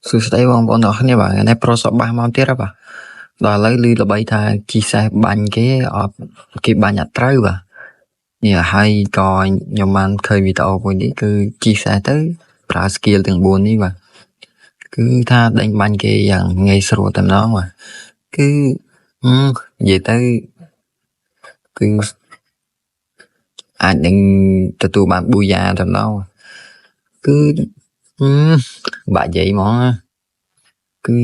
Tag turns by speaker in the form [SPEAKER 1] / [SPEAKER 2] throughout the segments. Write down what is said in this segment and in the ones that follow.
[SPEAKER 1] សួស្តីបងប្អូនទាំងអស់គ្នាបាទថ្ងៃនេះប្រុសសបាសមកទៀតហើយបាទដល់ឥឡូវឮល្បីថាជីសេះបាញ់គេអត់គេបាញ់អត់ត្រូវបាទនេះហើយក៏ខ្ញុំបានឃើញវីដេអូមួយនេះគឺជីសេះទៅប្រើ skill ទាំង4នេះបាទគឺថាដេញបាញ់គេយ៉ាងងាយស្រួលតែម្ដងបាទគឺនិយាយទៅគឺអាចនឹងទទួលបានប៊ូយ៉ាតែម្ដងគឺបាក់និយាយហ្មងគឺ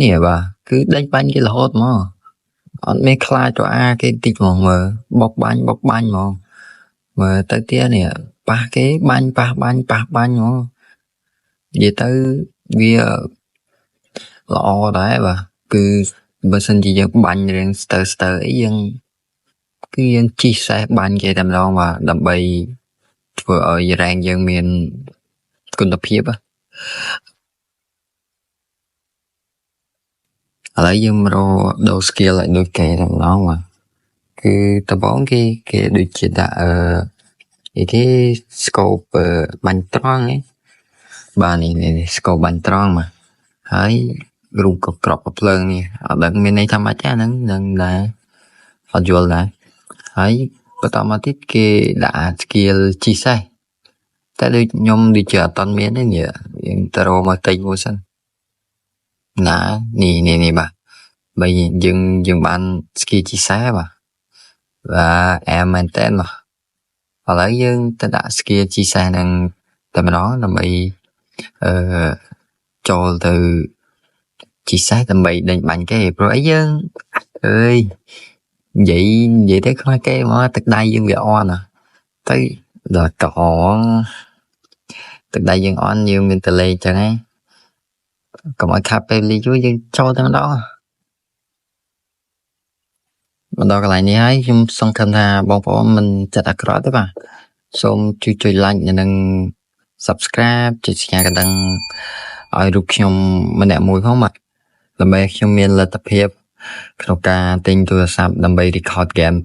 [SPEAKER 1] នេះបាទគឺដេញបាញ់គេរហូតហ្មងអត់មានខ្លាចរអាគេតិចហ្មងមើលបុកបាញ់ហ្មងមើលទៅទៀតនេះប៉ះគេបាញ់ប៉ះបាញ់ហ្មងនិយាយទៅវាល្អដែរបាទគឺបើសិនជាយើងបាញ់រឿងស្ទើអីយើងគឺយើងជីសេះបាញ់គេតែម្ដងបាទដើម្បីធ្វើឲ្យរ៉េងយើងមានគុណភាពឥឡូវយើងមករកដូរ skill ឲ្យដូចគេតែម្ដងបាទគឺដំបូងគេដូចជាដាក់គេ scope បាញ់ត្រង់ហ្នឹងបាទនេះ scope បាញ់ត្រង់មកហើយរូបក៏ក្របភ្លើងនេះអត់ដឹងមានន័យថាម៉េចទេហ្នឹងនឹងដែរអត់យល់ដែរហើយបន្តមកទៀតគេដាក់ skill ជីសេះតែដូចខ្ញុំដូចជាអត់តមានទេនេះយើងទៅរកមកតិចមួយសិនណានេះបាទបើយើងបាន skill ជីសេះបាទអែមមែនតើបាទឥឡូវយើងទៅដាក់ skill ជីសេះនឹងតែម្ដងដើម្បីចូលទៅជីសេះដើម្បីដេញបាញ់គេព្រោះអីយើងអើយនិយាយទៅខ្លាចគេមកទឹកដៃយើងវាអន់ទៅដល់កោទឹកដៃយើងអន់យើងមានតលេងចឹងហ្នឹងកុំឲ្យខាប់ពេលលីយូរយើងចូលតែម្ដងមកដល់កន្លែងនេះហើយខ្ញុំសង្ឃឹមថាបងប្អូនមិនចិត្តអាក្រក់ទេបាទសូមជួយ like និង subscribe ចុចសញ្ញាកណ្ដឹងឲ្យរូបខ្ញុំម្នាក់មួយផងបាទដើម្បីខ្ញុំមានលទ្ធភាពក្នុងការទិញទូរស័ព្ទដើម្បី record game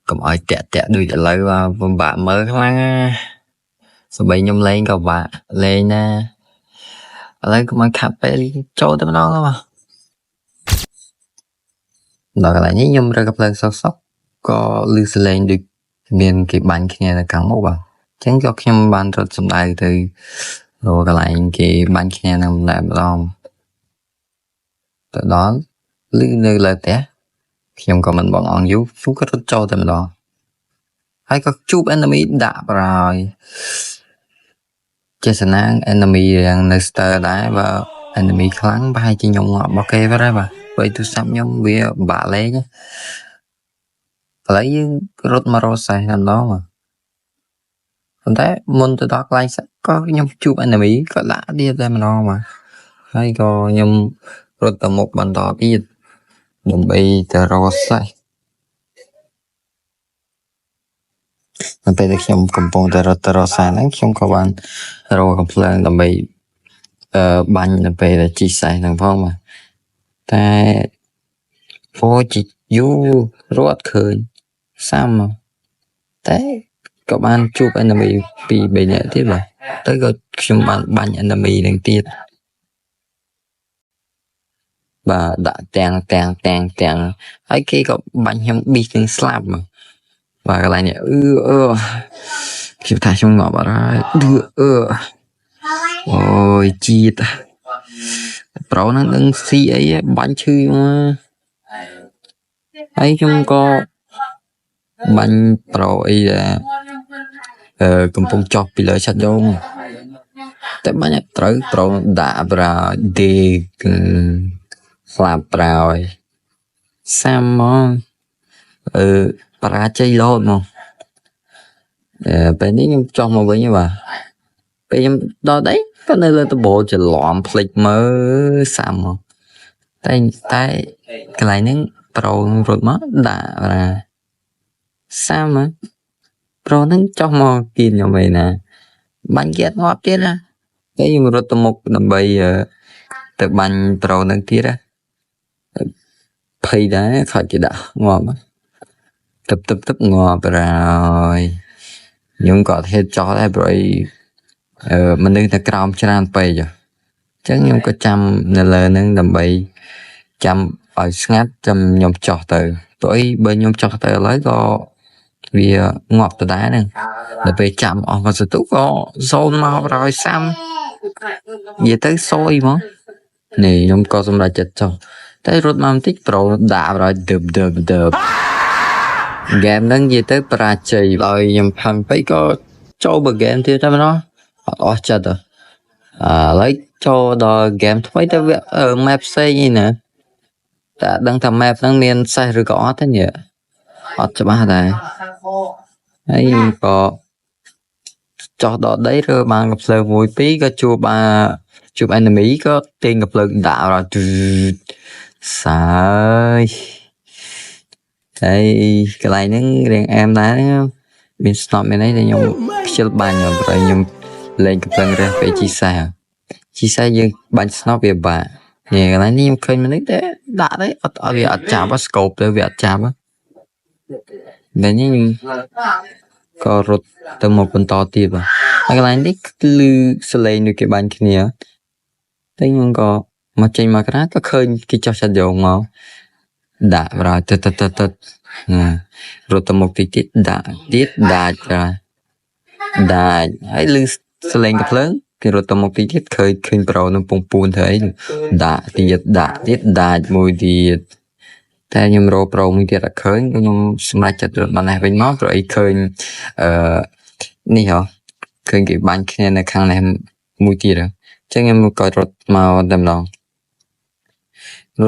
[SPEAKER 1] កុំឲ្យតាក់ដូចឥឡូវពិបាកមើលខ្លាំងសូម្បីខ្ញុំលេងក៏ពិបាកលេងណាឥឡូវកុំឲ្យខាប់ពេលចូលតែម្ដងបាទដល់កន្លែងនេះខ្ញុំរើកភ្លើងសុកក៏ឮសលេងដូចមានគេបាញ់គ្នានៅខាងមុខបាទអញ្ចឹងក៏ខ្ញុំបានរត់សម្ដៅទៅរកកន្លែងគេបាញ់គ្នានឹងម្ដងទៅដល់ឮនៅលើផ្ទះខ្ញុំក៏មិនបងអង្គយូរខ្ញុំក៏រត់ចូលតែម្ដងហើយក៏ជួប enemy ដាក់ប្រហើយចេះស្នាង enemy យ៉ាងនៅ stir ដែរបើ enemy ខ្លាំងប្រហែលជាខ្ញុំងាប់របស់គេទៅដែរបាទព្រោះទូរស័ព្ទខ្ញុំវាពិបាកលេងឥឡូវយើងរត់មករកសេះតែម្ដងប៉ុន្តែមុនទៅដល់កន្លែងសេះក៏ខ្ញុំជួប enemy ក៏ដាក់ទៀតតែម្ដងបាទហើយក៏ខ្ញុំរត់ទៅមុខបន្តទៀតដើម្បីទៅរកសេះនៅពេលដែលខ្ញុំកំពុងតែរត់ទៅរកសេះហ្នឹងខ្ញុំក៏បានរកកំភ្លើងដើម្បីបាញ់នៅពេលដែលជីសេះហ្នឹងផងបាទតែពោជីយូរត់ឃើញសាំតែក៏បានជួប enemy 2-3 នាក់ទៀតបាទទៅក៏ខ្ញុំបានបាញ់ enemy នឹងទៀតបាទដាក់ទាំងហើយគេក៏បាញ់ខ្ញុំប៊ីសនឹងស្លាប់បាទកន្លែងនេះខ្ញុំថាខ្ញុំងាប់អត់ហើយអូយជាតិប្រូហ្នឹងដឹងស៊ីអីបាញ់ឈឺមកហើយខ្ញុំក៏បាញ់ប្រូអីដែរកំពុងចោះពីលើឆាត់យកតែបាញ់អត់ត្រូវប្រូដាក់ប្រដេកស្លាប់ប្រហើយសាំមកបរាជ័យរហូតមកពេលនេះខ្ញុំចោះមកវិញបាទពេលខ្ញុំដល់ដីក៏នៅលើដំបូលច្រឡំភ្លេចមើលសាំមកតែកន្លែងហ្នឹងប្រូរត់មកដាក់សាំប្រូហ្នឹងចោះមកគៀនខ្ញុំឯណាបាញ់គេអត់ងាប់ទៀតណាតែខ្ញុំរត់ទៅមុខដើម្បីទៅបាញ់ប្រូហ្នឹងទៀតភ័យដែរខ្លាចគេដាក់ងាប់ទឹកងាប់ហើយខ្ញុំក៏ហេតុចោះដែរព្រោះមនុស្សនៅក្រោមច្រើនពេក ចឹងខ្ញុំក៏ចាំនៅលើហ្នឹងដើម្បីចាំឲ្យស្ងាត់ចាំខ្ញុំចោះទៅព្រោះអីបើខ្ញុំចោះទៅឥឡូវក៏វាងាប់ដដែលហ្នឹងដល់ពេលចាំអស់មកសន្ទុះក៏សូនមកប្រហើយសាំនិយាយទៅសយហ្មងនេះខ្ញុំក៏សម្រេចចិត្តចោះតែរត់មកបន្តិចប្រូដាក់ប្រហើយដើបហ្គេមហ្នឹងនិយាយទៅបរាជ័យដោយខ្ញុំខំពេកក៏ចូលបើហ្គេមទៀតតែម្ដងអស់ចិត្តឥឡូវចូលដល់ហ្គេមថ្មីទៅវា map ផ្សេងឯណាតែដឹងថា map ហ្នឹងមានសេះឬក៏អត់ទេនេះអត់ច្បាស់ដែរហើយខ្ញុំក៏ចោះដល់ដីរើបានកំភ្លើងមួយពីរក៏ជួប enemy ក៏ទាញកំភ្លើងដាក់ដល់សាយហើយកន្លែងហ្នឹងរៀងអែមដែរមានស្នប់មានអីតែខ្ញុំខ្ជិលបាញ់ព្រោះខ្ញុំលេងកំភ្លើងរះពេលជីសេះយើងបាញ់ស្នប់វាបាក់នេះកន្លែងនេះខ្ញុំឃើញមនុស្សតែដាក់ទៅអត់វាអត់ចាប់ស្កូបទៅវាអត់ចាប់តែនេះក៏រត់ទៅមកបន្តទៀតបាទហើយកន្លែងនេះគឺសលេងដូចគេបាញ់គ្នាតែខ្ញុំក៏មកចេញមកក្រៅក៏ឃើញគេចោះចាត់យកមកដាក់ប្រហែលទៅរត់ទៅមុខតិចដាក់ទៀតដាច់ហើយលឺសលេងកំភ្លើងគេរត់ទៅមុខតិចទៀតឃើញប្រូនឹងពងពួនទៅអីដាក់ទៀតដាច់មួយទៀតតែខ្ញុំរកប្រូមួយទៀតអត់ឃើញខ្ញុំសម្រេចចិត្តរត់មកនេះវិញមកព្រោះអីឃើញនេះហ៎ឃើញគេបាញ់គ្នានៅខាងនេះមួយទៀតអញ្ចឹងខ្ញុំក៏រត់មកតែម្ដងរ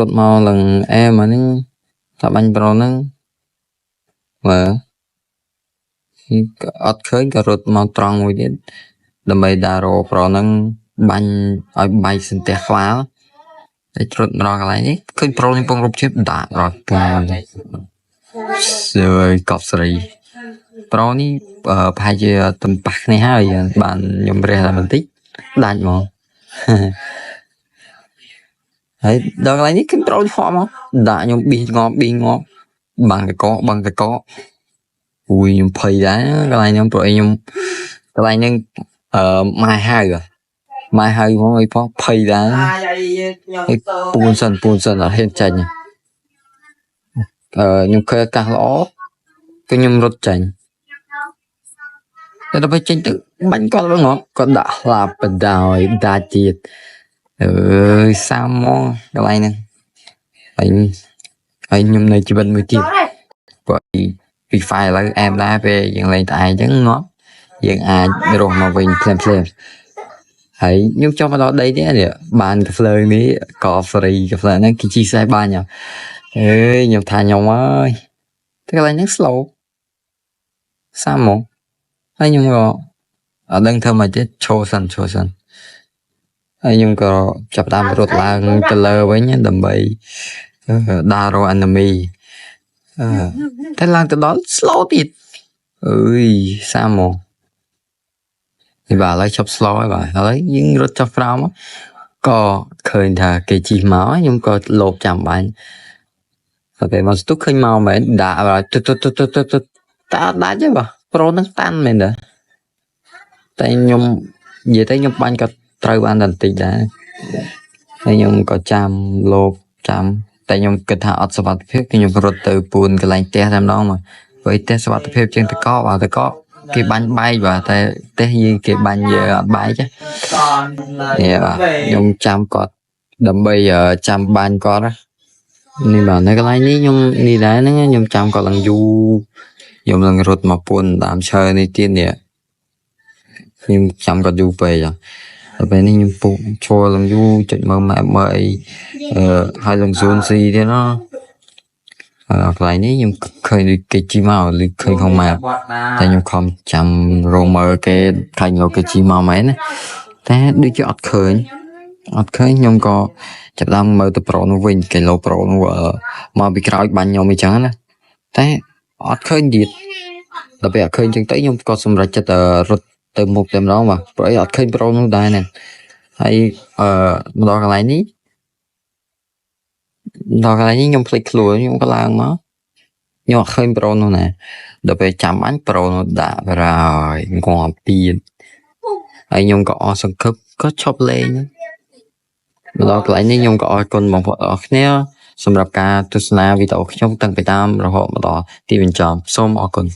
[SPEAKER 1] ត់មកឡើងអែមកហ្នឹងថាបាញ់ប្រូហ្នឹងមើលអត់ឃើញក៏រត់មកត្រង់មួយទៀតដើម្បីដារោប្រូហ្នឹងបាញ់ឲ្យបាយសន្ទះខ្វាលតែរត់មកកន្លែងនេះឃើញប្រូនេះពងរົບជិបដាក់រត់សើយកប់ស្រីប្រូនេះប្រហែលជាទំប៉ះគ្នាហើយបានខ្ញុំរះតែបន្តិចដាច់មកហើយដល់កន្លែងនេះឃើញប្រូហក់មកដាក់ខ្ញុំប៊ីងប់បាំងតកអូយខ្ញុំភ័យដែរកន្លែងខ្ញុំព្រោះខ្ញុំកន្លែងហ្នឹងម៉ែហៅហ្មងអីផងភ័យដែរហើយពួនសិនអត់ហ៊ានចាញ់ខ្ញុំឃើញអាកាសល្អក៏ខ្ញុំរត់ចាញ់តែដល់ពេលចេញទៅបាញ់គាត់វិញហ៎គាត់ដាក់ស្លាប់បដោយដាច់ទៀតសាមហ្មងកន្លែងហ្នឹងហើយខ្ញុំនៅជីវិតមួយទៀតព្រោះពី file ឥឡូវអែមដែរពេលយើងលេងតែឯងអញ្ចឹងងាប់យើងអាចរស់មកវិញភ្លាមហើយខ្ញុំចុះមកដល់ដីនេះបានកាហ្វេនេះក៏ហ្វ្រីកាហ្វេហ្នឹងគេជីសេះបាញ់ខ្ញុំថាខ្ញុំអើយតែកន្លែងហ្នឹង slow សាមហ្មងហើយខ្ញុំក៏អត់ដឹងធ្វើម៉េចទេឈរសិនហើយខ្ញុំក៏ចាប់តាមរត់ឡើងទៅលើវិញដើម្បីដារោ enemy តែឡើងទៅដល់ slow ទៀតអើយសាមហ្មងនេះបាទឥឡូវឈប់ slow ហើយបាទឥឡូវយើងរត់ចុះក្រោមក៏ឃើញថាគេជិះមកខ្ញុំក៏លោបចាំបាញ់តែពេលមកស្ទុះឃើញមកមែនដាក់ទៅតាដាច់ទេបាទប្រូនឹងតាន់មែនទេតែខ្ញុំនិយាយទៅខ្ញុំបាញ់ក៏ត្រូវបានតែបន្តិចដែរហើយខ្ញុំក៏ចាំលោបចាំតែខ្ញុំគិតថាអត់សុវត្ថិភាពខ្ញុំរត់ទៅពួនកន្លែងផ្ទះតែម្ដងមកព្រោះផ្ទះសុវត្ថិភាពជាងតកបាទតកគេបាញ់បែកបាទតែផ្ទះយើងគេបាញ់យើងអត់បែកទេខ្ញុំចាំគាត់ដើម្បីចាំបាញ់គាត់នេះបាទនៅកន្លែងនេះខ្ញុំនេះដែរហ្នឹងខ្ញុំចាំគាត់ឡើងយូរខ្ញុំឡើងរត់មកពួនតាមឈើនេះទៀតនេះខ្ញុំចាំគាត់យូរពេកដល់ពេលនេះខ្ញុំពុកឈរឡើងយូរចុចមើល map មើលអីហើយឡើង zone C ទៀតណាកន្លែងនេះខ្ញុំឃើញគេជីមកឬឃើញក្នុង map តែខ្ញុំខំចាំរងមើលគេខាញ់លោកគេជីមកមែនណាតែដូចជាអត់ឃើញខ្ញុំក៏ចាប់ដើមមើលទៅប្រូនោះវិញគេលោប្រូនោះមកពីក្រោយបាញ់ខ្ញុំអញ្ចឹងណាតែអត់ឃើញទៀតដល់ពេលអត់ឃើញអញ្ចឹងទៅខ្ញុំក៏សម្រេចចិត្តរត់ទៅមុខតែម្ដងបាទព្រោះអីអត់ឃើញប្រូនោះដែរណាហើយមកដល់កន្លែងនេះខ្ញុំភ្លេចខ្លួនខ្ញុំក៏ឡើងមកខ្ញុំអត់ឃើញប្រូនោះណាដល់ពេលចាំបាញ់ប្រូនោះដាក់ហើយងាប់ទៀត ហើយខ្ញុំក៏អស់សង្ឃឹមក៏ឈប់លេងមកដល់កន្លែងនេះខ្ញុំក៏អរគុណបងប្អូនអរគ្នាសម្រាប់ការទស្សនាវីដេអូខ្ញុំតាំងពីដើមរហូតមកដល់ទីបញ្ចប់សូមអរគុណ